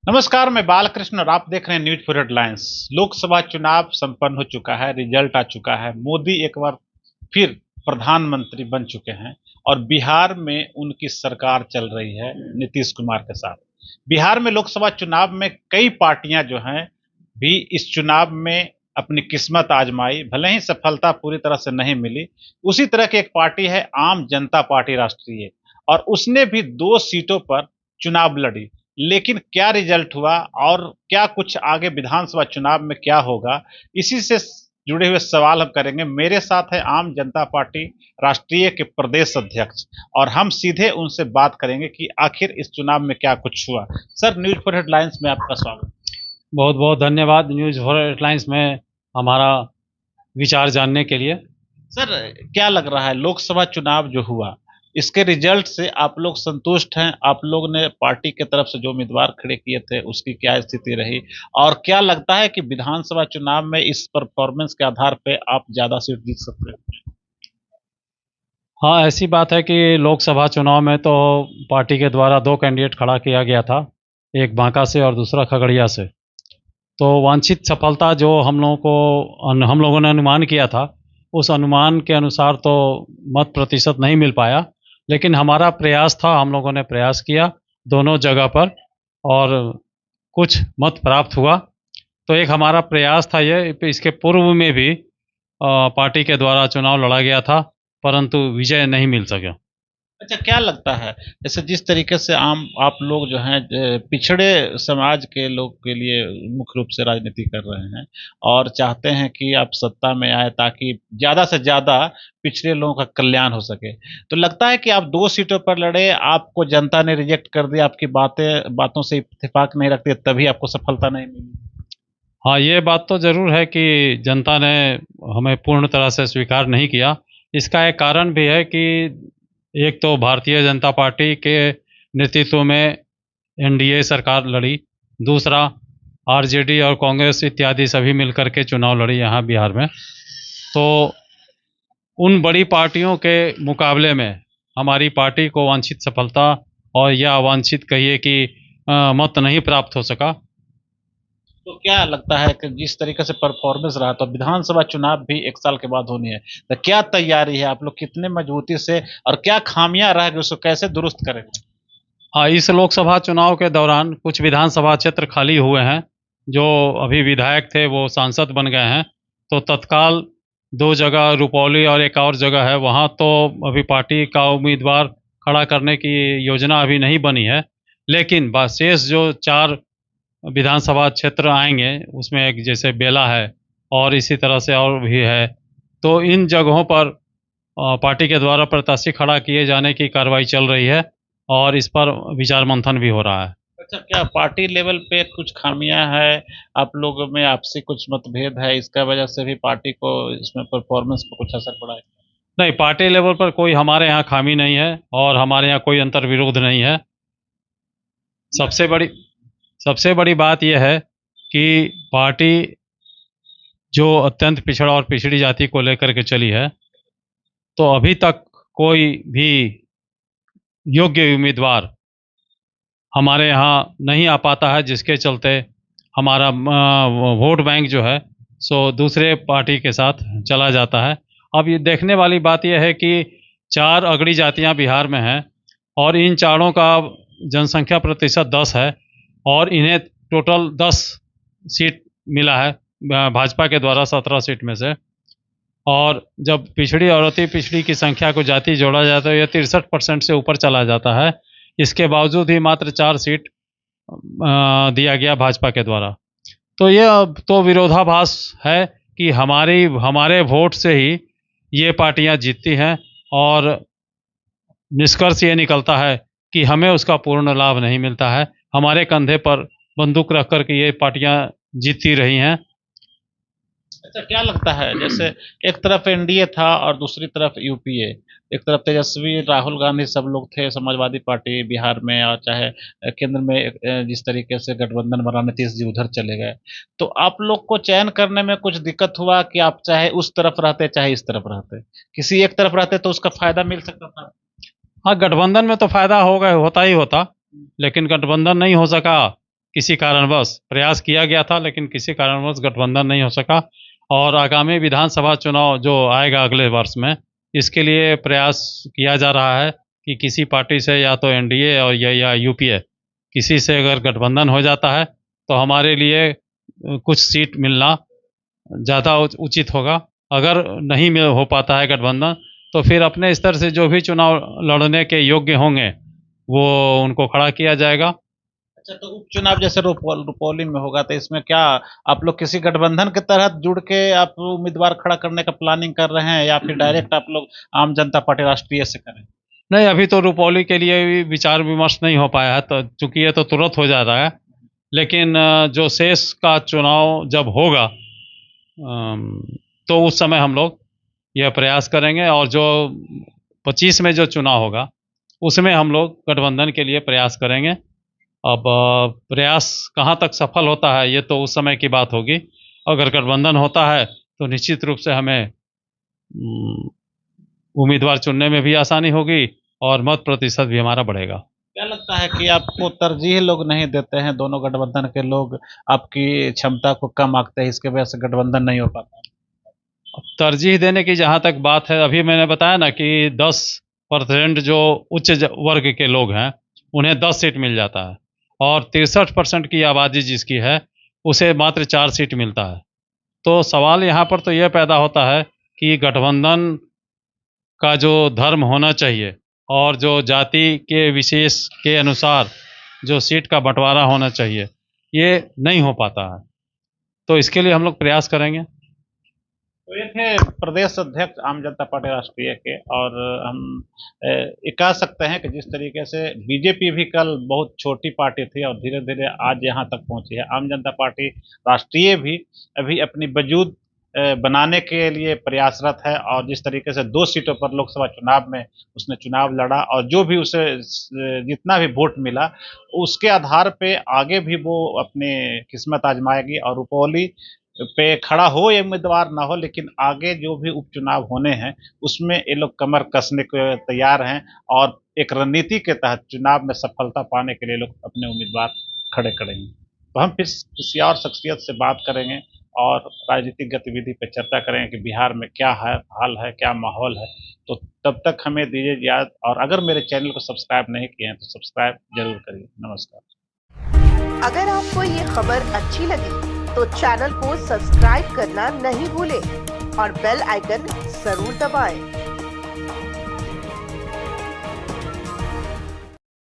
नमस्कार, मैं बालकृष्ण और आप देख रहे हैं न्यूज फॉर हेडलाइंस। लोकसभा चुनाव संपन्न हो चुका है, रिजल्ट आ चुका है। मोदी एक बार फिर प्रधानमंत्री बन चुके हैं और बिहार में उनकी सरकार चल रही है नीतीश कुमार के साथ। बिहार में लोकसभा चुनाव में कई पार्टियां जो हैं भी इस चुनाव में अपनी किस्मत आजमाई, भले ही सफलता पूरी तरह से नहीं मिली। उसी तरह की एक पार्टी है आम जनता पार्टी राष्ट्रीय, और उसने भी 2 सीटों पर चुनाव लड़ी। लेकिन क्या रिजल्ट हुआ और क्या कुछ आगे विधानसभा चुनाव में क्या होगा, इसी से जुड़े हुए सवाल हम करेंगे। मेरे साथ है आम जनता पार्टी राष्ट्रीय के प्रदेश अध्यक्ष, और हम सीधे उनसे बात करेंगे कि आखिर इस चुनाव में क्या कुछ हुआ। सर, न्यूज फॉर हेडलाइंस में आपका स्वागत। बहुत बहुत धन्यवाद न्यूज़ फॉर हेडलाइंस में हमारा विचार जानने के लिए। सर, क्या लग रहा है लोकसभा चुनाव जो हुआ, इसके रिजल्ट से आप लोग संतुष्ट हैं? आप लोग ने पार्टी के तरफ से जो उम्मीदवार खड़े किए थे उसकी क्या स्थिति रही, और क्या लगता है कि विधानसभा चुनाव में इस परफॉर्मेंस के आधार पे आप ज्यादा सीट जीत सकते हैं? हाँ, ऐसी बात है कि लोकसभा चुनाव में तो पार्टी के द्वारा 2 कैंडिडेट खड़ा किया गया था, एक बांका से और दूसरा खगड़िया से। तो वांछित सफलता जो हम लोगों ने अनुमान किया था, उस अनुमान के अनुसार तो मत प्रतिशत नहीं मिल पाया। लेकिन हमारा प्रयास था, हम लोगों ने प्रयास किया दोनों जगह पर और कुछ मत प्राप्त हुआ। तो एक हमारा प्रयास था ये। इसके पूर्व में भी पार्टी के द्वारा चुनाव लड़ा गया था, परंतु विजय नहीं मिल सका। अच्छा, क्या लगता है जैसे जिस तरीके से आम आप लोग जो हैं पिछड़े समाज के लोग के लिए मुख्य रूप से राजनीति कर रहे हैं और चाहते हैं कि आप सत्ता में आए ताकि ज्यादा से ज्यादा पिछड़े लोगों का कल्याण हो सके, तो लगता है कि आप 2 सीटों पर लड़े, आपको जनता ने रिजेक्ट कर दिया, आपकी बातों से इत्तेफाक नहीं रखते, तभी आपको सफलता नहीं मिली? हाँ, ये बात तो ज़रूर है कि जनता ने हमें पूर्ण तरह से स्वीकार नहीं किया। इसका एक कारण भी है कि एक तो भारतीय जनता पार्टी के नेतृत्व में एनडीए सरकार लड़ी, दूसरा आरजेडी और कांग्रेस इत्यादि सभी मिलकर के चुनाव लड़ी यहाँ बिहार में। तो उन बड़ी पार्टियों के मुकाबले में हमारी पार्टी को वांछित सफलता और या वांछित कहिए कि मत नहीं प्राप्त हो सका। तो क्या लगता है कि जिस तरीके से परफॉर्मेंस रहा, तो विधानसभा चुनाव भी 1 साल के बाद होनी है, तो क्या तैयारी है? आप लोग कितने मजबूती से, और क्या खामियां रह गई उसको कैसे दुरुस्त करेंगे? हाँ, इस लोकसभा चुनाव के दौरान कुछ विधानसभा क्षेत्र खाली हुए हैं। जो अभी विधायक थे वो सांसद बन गए हैं। तो तत्काल 2 जगह रुपौली और एक और जगह है, वहाँ तो अभी पार्टी का उम्मीदवार खड़ा करने की योजना अभी नहीं बनी है। लेकिन शेष जो 4 विधानसभा क्षेत्र आएंगे, उसमें एक जैसे बेला है और इसी तरह से और भी है। तो इन जगहों पर पार्टी के द्वारा प्रत्याशी खड़ा किए जाने की कार्रवाई चल रही है और इस पर विचार मंथन भी हो रहा है। अच्छा, क्या पार्टी लेवल पे कुछ खामियां है, आप लोगों में आपसी कुछ मतभेद है, इसका वजह से भी पार्टी को इसमें परफॉर्मेंस पर कुछ असर पड़ा है? नहीं, पार्टी लेवल पर कोई हमारे यहाँ खामी नहीं है और हमारे यहाँ कोई अंतर्विरोध नहीं है। सबसे बड़ी सबसे बड़ी बात यह है कि पार्टी जो अत्यंत पिछड़ा और पिछड़ी जाति को लेकर के चली है, तो अभी तक कोई भी योग्य उम्मीदवार हमारे यहाँ नहीं आ पाता है, जिसके चलते हमारा वोट बैंक जो है सो दूसरे पार्टी के साथ चला जाता है। अब ये देखने वाली बात यह है कि 4 अगड़ी जातियाँ बिहार में हैं और इन चारों का जनसंख्या प्रतिशत 10 है और इन्हें टोटल 10 सीट मिला है भाजपा के द्वारा 17 सीट में से। और जब पिछड़ी और अति पिछड़ी की संख्या को जाति जोड़ा जाता है, यह 63% से ऊपर चला जाता है। इसके बावजूद ही मात्र 4 सीट दिया गया भाजपा के द्वारा। तो ये अब तो विरोधाभास है कि हमारे वोट से ही ये पार्टियां जीतती हैं और निष्कर्ष ये निकलता है कि हमें उसका पूर्ण लाभ नहीं मिलता है। हमारे कंधे पर बंदूक रख कर के ये पार्टियां जीतती रही हैं। अच्छा, क्या लगता है जैसे एक तरफ एनडीए था और दूसरी तरफ यूपीए, एक तरफ तेजस्वी, राहुल गांधी सब लोग थे, समाजवादी पार्टी बिहार में, और चाहे केंद्र में जिस तरीके से गठबंधन बना, नीतीश जी उधर चले गए, तो आप लोग को चयन करने में कुछ दिक्कत हुआ कि आप चाहे उस तरफ रहते चाहे इस तरफ रहते, किसी एक तरफ रहते तो उसका फायदा मिल सकता था? हाँ, गठबंधन में तो फायदा होता ही होता, लेकिन गठबंधन नहीं हो सका किसी कारणवश प्रयास किया गया था, लेकिन किसी कारणवश गठबंधन नहीं हो सका। और आगामी विधानसभा चुनाव जो आएगा अगले वर्ष में, इसके लिए प्रयास किया जा रहा है कि किसी पार्टी से, या तो एनडीए और या यूपीए, किसी से अगर गठबंधन हो जाता है तो हमारे लिए कुछ सीट मिलना ज़्यादा उचित होगा। अगर नहीं हो पाता है गठबंधन, तो फिर अपने स्तर से जो भी चुनाव लड़ने के योग्य होंगे वो उनको खड़ा किया जाएगा। अच्छा, तो उपचुनाव जैसे रुपौली में होगा, तो इसमें क्या आप लोग किसी गठबंधन के तहत जुड़ के आप उम्मीदवार खड़ा करने का प्लानिंग कर रहे हैं, या फिर डायरेक्ट आप लोग आम जनता पार्टी राष्ट्रीय से करें? नहीं, अभी तो रुपौली के लिए भी विचार विमर्श नहीं हो पाया है, तो चूंकि ये तो तुरंत हो जा रहा है। लेकिन जो शेष का चुनाव जब होगा तो उस समय हम लोग यह प्रयास करेंगे, और जो 25 में जो चुनाव होगा उसमें हम लोग गठबंधन के लिए प्रयास करेंगे। अब प्रयास कहाँ तक सफल होता है ये तो उस समय की बात होगी। अगर गठबंधन होता है तो निश्चित रूप से हमें उम्मीदवार चुनने में भी आसानी होगी और मत प्रतिशत भी हमारा बढ़ेगा। क्या लगता है कि आपको तरजीह लोग नहीं देते हैं, दोनों गठबंधन के लोग आपकी क्षमता को कम आंकते हैं, इसके वजह से गठबंधन नहीं हो पाता? तरजीह देने की जहाँ तक बात है, अभी मैंने बताया ना कि 10% जो उच्च वर्ग के लोग हैं उन्हें 10 सीट मिल जाता है, और 63% की आबादी जिसकी है उसे मात्र 4 सीट मिलता है। तो सवाल यहाँ पर तो यह पैदा होता है कि गठबंधन का जो धर्म होना चाहिए और जो जाति के विशेष के अनुसार जो सीट का बंटवारा होना चाहिए, ये नहीं हो पाता है। तो इसके लिए हम लोग प्रयास करेंगे। तो ये थे प्रदेश अध्यक्ष आम जनता पार्टी राष्ट्रीय के, और हम ये कह सकते हैं कि जिस तरीके से बीजेपी भी कल बहुत छोटी पार्टी थी और धीरे धीरे आज यहाँ तक पहुंची है, आम जनता पार्टी राष्ट्रीय भी अभी अपनी वजूद बनाने के लिए प्रयासरत है। और जिस तरीके से 2 सीटों पर लोकसभा चुनाव में उसने चुनाव लड़ा, और जो भी उसे जितना भी वोट मिला उसके आधार पे आगे भी वो अपनी किस्मत आजमाएगी। और रुपौली पे खड़ा हो या उम्मीदवार ना हो, लेकिन आगे जो भी उपचुनाव होने हैं उसमें ये लोग कमर कसने को तैयार हैं, और एक रणनीति के तहत चुनाव में सफलता पाने के लिए लोग अपने उम्मीदवार खड़े करेंगे। तो हम फिर किसी और शख्सियत से बात करेंगे और राजनीतिक गतिविधि पर चर्चा करेंगे कि बिहार में क्या है हाल है, क्या माहौल है। तो तब तक हमें दीजिए याद, और अगर मेरे चैनल को सब्सक्राइब नहीं किए हैं तो सब्सक्राइब जरूर करिए। नमस्कार। अगर आपको ये खबर अच्छी लगी तो चैनल को सब्सक्राइब करना नहीं भूलें और बेल आइकन जरूर दबाएं।